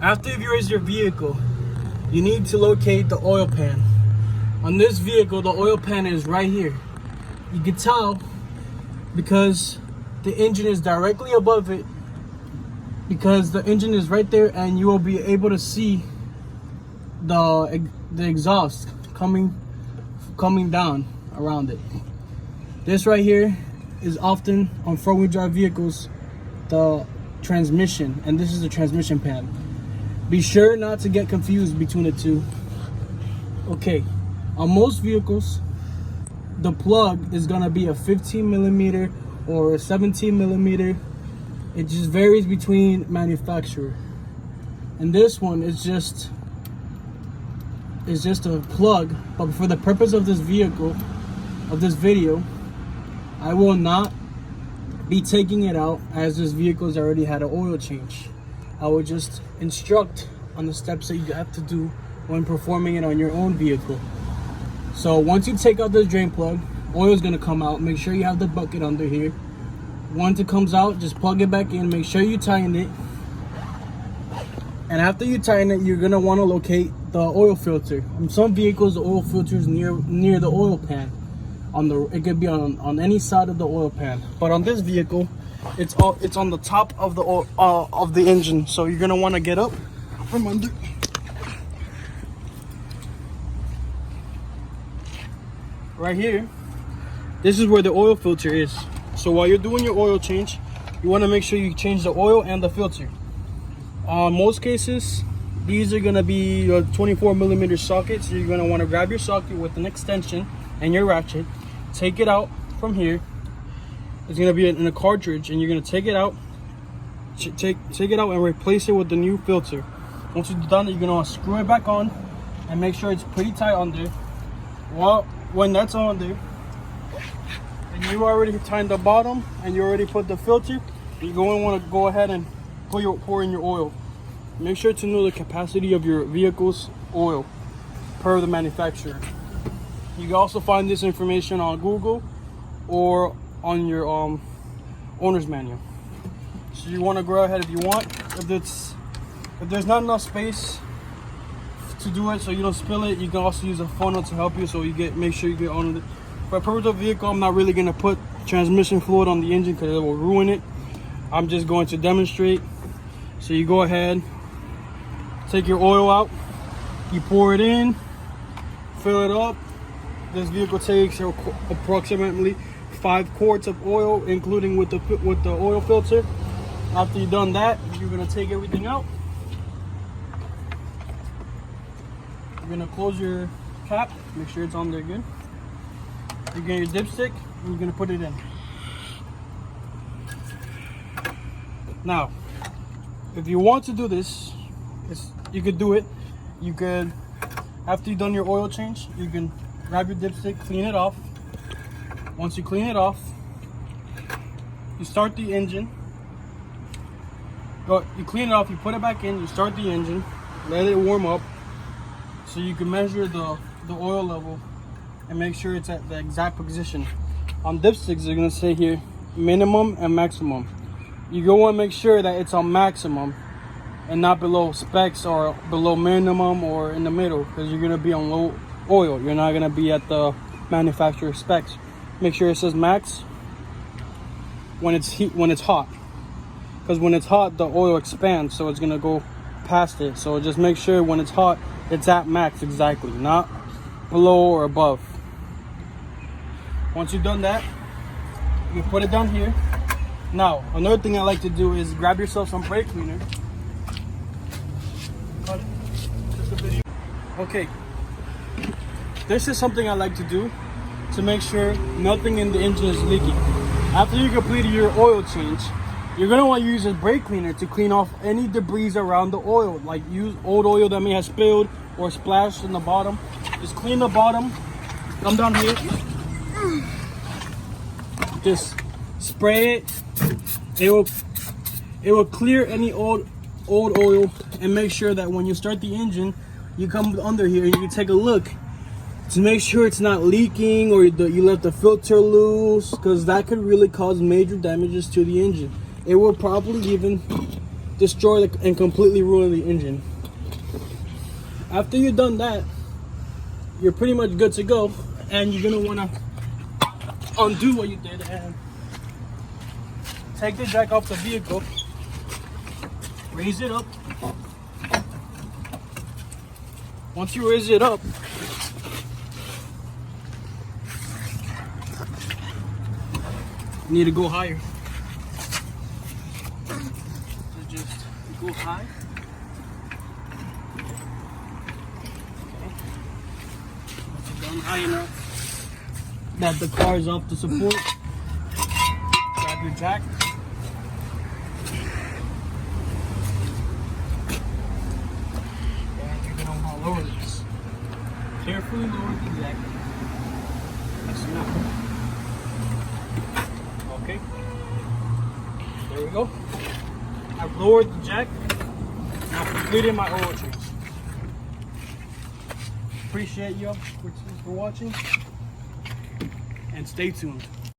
After you've raised your vehicle, you need to locate the oil pan. On this vehicle, the oil pan is right here. You can tell because the engine is directly above it, because the engine is right there, and you will be able to see the exhaust coming down around it. This right here is often on four-wheel drive vehicles the transmission, and this is the transmission pan. Be sure not to get confused between the two. Okay, on most vehicles the plug is gonna be a 15 millimeter or a 17 millimeter. It just varies between manufacturer, and this one is just a plug. But for the purpose of this video, I will not be taking it out, as this vehicle has already had an oil change. I will just instruct on the steps that you have to do when performing it on your own vehicle. So once you take out this drain plug, oil is going to come out. Make sure you have the bucket under here. Once it comes out, just plug it back in. Make sure you tighten it. And after you tighten it, you're going to want to locate the oil filter. In some vehicles, the oil filter is near the oil pan. It could be on any side of the oil pan, but on this vehicle, it's on the top of the oil, of the engine. So you're gonna want to get up from under. Right here, this is where the oil filter is. So while you're doing your oil change, you want to make sure you change the oil and the filter. On most cases, these are gonna be a 24 millimeter socket. So you're gonna want to grab your socket with an extension and your ratchet. Take it out from here. It's gonna be in a cartridge, and you're gonna take it out. Take it out and replace it with the new filter. Once you've done it, you're gonna screw it back on and make sure it's pretty tight on there. Well, when that's on there, and you already tightened the bottom and you already put the filter, you're going to want to go ahead and pour in your oil. Make sure to know the capacity of your vehicle's oil per the manufacturer. You can also find this information on Google or on your owner's manual. So you want to go ahead if you want. If there's not enough space to do it so you don't spill it, you can also use a funnel to help you, so make sure you get on it. For the purpose of the vehicle, I'm not really going to put transmission fluid on the engine because it will ruin it. I'm just going to demonstrate. So you go ahead, take your oil out, you pour it in, fill it up. This vehicle takes approximately 5 quarts of oil, including with the oil filter. After you've done that, you're gonna take everything out. You're gonna close your cap, make sure it's on there good. You get your dipstick, and you're gonna put it in. Now, if you want to do this, you could do it. You could, after you've done your oil change, you can grab your dipstick, clean it off. Once you clean it off, you start the engine. You clean it off, you put it back in, you start the engine, let it warm up so you can measure the oil level and make sure it's at the exact position. On dipsticks, they're gonna say here minimum and maximum. You go want to make sure that it's on maximum and not below specs or below minimum or in the middle, because you're gonna be on low oil. You're not gonna be at the manufacturer specs. Make sure it says max when it's hot, because when it's hot the oil expands, so it's gonna go past it. So just make sure when it's hot it's at max exactly, not below or above. Once you've done that, you put it down here. Now another thing I like to do is grab yourself some brake cleaner. Okay, this is something I like to do to make sure nothing in the engine is leaking. After you completed your oil change, you're going to want to use a brake cleaner to clean off any debris around the oil, like use old oil that may have spilled or splashed in the bottom. Just clean the bottom, come down here, just spray it. It will clear any old oil, and make sure that when you start the engine, you come under here and you can take a look to make sure it's not leaking, or you left the filter loose, because that could really cause major damages to the engine. It will probably even destroy and completely ruin the engine. After you've done that, you're pretty much good to go, and you're gonna wanna undo what you did and take the jack off the vehicle, raise it up. Once you raise it up, you need to go higher. So just go high. Done high enough that the car is off the support. Grab your jack. And you're gonna want to lower this. Carefully lower the jack. That's enough. Okay. There we go. I've lowered the jack. I've completed my oil change. Appreciate you for watching, and stay tuned.